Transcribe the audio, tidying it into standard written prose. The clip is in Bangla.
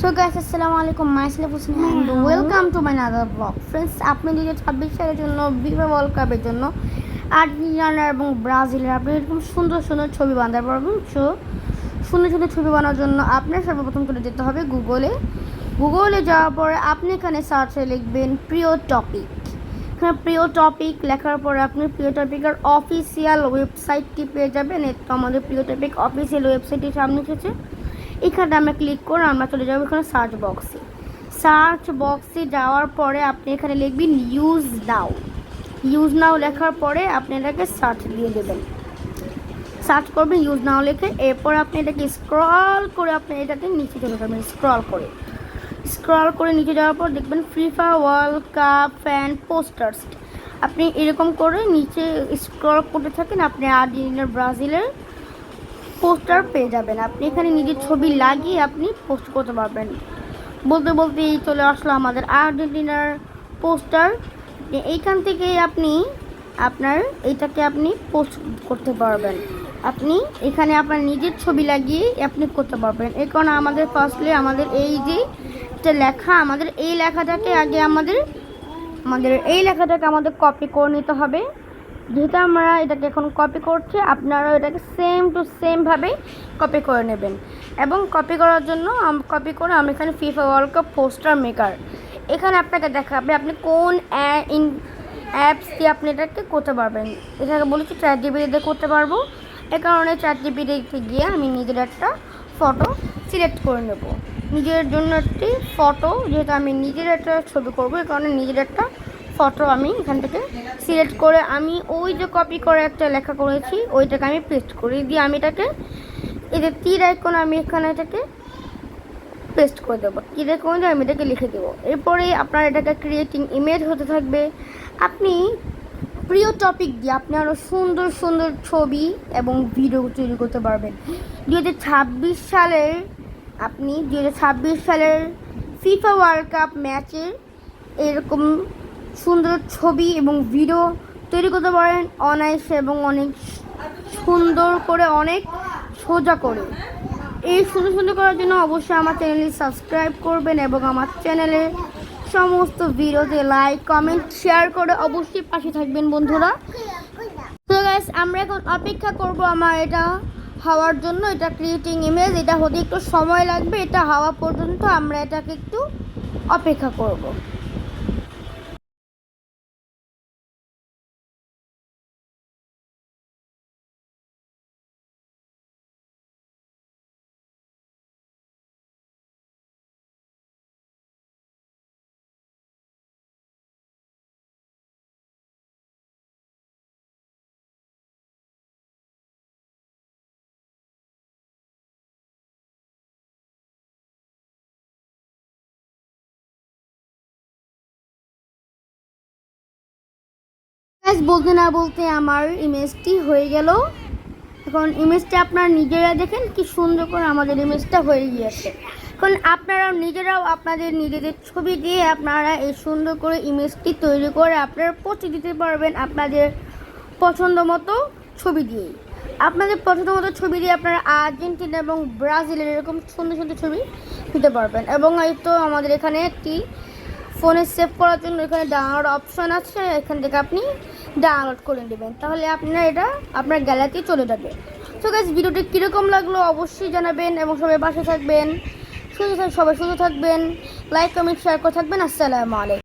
So guys, Assalamualaikum. Myself Husni and welcome to my another vlog. Friends, আপনি 2026 সালের জন্য FIFA ওয়ার্ল্ড কাপের জন্য আর্জেন্টিনা এবং ব্রাজিলের আপনি এরকম সুন্দর সুন্দর ছবি বানাতে পারবেন। সো সুন্দর সুন্দর ছবি বানানোর জন্য আপনার সর্বপ্রথম করে যেতে হবে গুগলে যাওয়ার পরে আপনি এখানে সার্চে লিখবেন প্রিয় টপিক। এখানে প্রিয় টপিক লেখার পরে আপনি প্রিয় টপিকের অফিসিয়াল ওয়েবসাইটটি পেয়ে যাবেন। তো আমাদের প্রিয় টপিক অফিসিয়াল ওয়েবসাইটটি সামনে এসেছে। এখানে আমরা ক্লিক করে আমরা চলে যাবো এখানে সার্চ বক্সে যাওয়ার পরে আপনি এখানে লিখবেন ইউজ নাও লেখার পরে আপনি এটাকে সার্চ দিয়ে দেবেন। সার্চ করবেন ইউজ নাও লিখে, এরপর আপনি এটাকে স্ক্রল করে আপনি এটাকে নিচে চলে যাবেন। স্ক্রল করে নিচে যাওয়ার পর দেখবেন FIFA world cup fan posters. আপনি এরকম করে নিচে স্ক্রল করতে থাকেন, আপনি আর্জেন্টিনা ব্রাজিলের পোস্টার পেয়ে যাবেন। আপনি এখানে নিজের ছবি লাগিয়ে আপনি পোস্ট করতে পারবেন। বলতে বলতে এই চলে আসলো আমাদের আর্জেন্টিনার পোস্টার। এইখান থেকে আপনি এইটাকে আপনি পোস্ট করতে পারবেন। আপনি এখানে আপনার নিজের ছবি লাগিয়ে আপনি করতে পারবেন। এই কারণে আমাদের ফার্স্টলি আমাদের এই যে লেখা, আমাদের এই লেখাটাকে আগে আমাদের কপি করে নিতে হবে। যেহেতু আমরা এটাকে এখন কপি করছি, আপনারা এটাকে সেম টু সেমভাবে কপি করে নেবেন। এবং কপি করার জন্য আমি এখানে FIFA world cup poster maker এখানে আপনাকে দেখাবে আপনি কোন অ্যাপস দিয়ে আপনি এটাকে করতে পারবেন। এটাকে বলেছি ChatGPT দিয়ে করতে পারবো। এ কারণে ChatGPT গিয়ে আমি নিজের একটা ফটো সিলেক্ট করে নেব। নিজের জন্য একটি ফটো, যেহেতু আমি নিজের একটা ছবি করবো, এ কারণে নিজের একটা ফটো আমি এখান থেকে সিলেক্ট করে আমি ওই যে কপি করে একটা লেখা করেছি ওইটাকে আমি পেস্ট করে দিয়ে আমি এটাকে এই যে তীর আইকন আমি এখানে এটাকে পেস্ট করে দেবো। তীর আইকন দিয়ে আমি এটাকে লিখে দেবো। এরপরে আপনার এটাকে ক্রিয়েটিং ইমেজ হতে থাকবে। আপনি প্রিয় টপিক দিয়ে আপনি আরও সুন্দর সুন্দর ছবি এবং ভিডিও তৈরি করতে পারবেন। 2026 সালের ফিফা ওয়ার্ল্ড কাপ ম্যাচের এরকম সুন্দর ছবি এবং ভিডিও তৈরি করতে পারেন অনায়াসে এবং অনেক সুন্দর করে, অনেক সোজা করে। এই সুন্দর করার জন্য অবশ্যই আমার চ্যানেলটি সাবস্ক্রাইব করবেন এবং আমার চ্যানেলের সমস্ত ভিডিওতে লাইক কমেন্ট শেয়ার করে অবশ্যই পাশে থাকবেন বন্ধুরা। তো গাইস, আমরা এখন অপেক্ষা করব আমার এটা হওয়ার জন্য। এটা ক্রিয়েটিং ইমেজ, এটা হতে একটু সময় লাগবে। এটা হওয়া পর্যন্ত আমরা এটাকে একটু অপেক্ষা করব। বলতে না বলতে আমার ইমেজটি হয়ে গেল। এখন ইমেজটা আপনারা নিজেরা দেখেন কি সুন্দর করে আমাদের ইমেজটা হয়ে গিয়েছে। এখন আপনারাও নিজেরাও আপনাদের নিজেদের ছবি দিয়ে আপনারা এই সুন্দর করে ইমেজটি তৈরি করে আপনারা পোস্ট দিতে পারবেন আপনাদের পছন্দ মতো ছবি দিয়ে। আপনাদের পছন্দ মতো ছবি দিয়ে আপনারা আর্জেন্টিনা এবং ব্রাজিলের এরকম সুন্দর সুন্দর ছবি দিতে পারবেন। এবং এই তো আমাদের এখানে একটি ফোনে সেভ করার জন্য এখানে ডাউনলোড অপশন আছে, এখান থেকে আপনি ডাউনলোড করে নেবেন, তাহলে আপনার এটা আপনার গ্যালারিতে চলে যাবে। তো গাইস, ভিডিওটি কীরকম লাগলো অবশ্যই জানাবেন এবং সবাই পাশে থাকবেন, সবাই সুস্থ থাকবেন, লাইক কমেন্ট শেয়ার করে থাকবেন। আসসালামু আলাইকুম।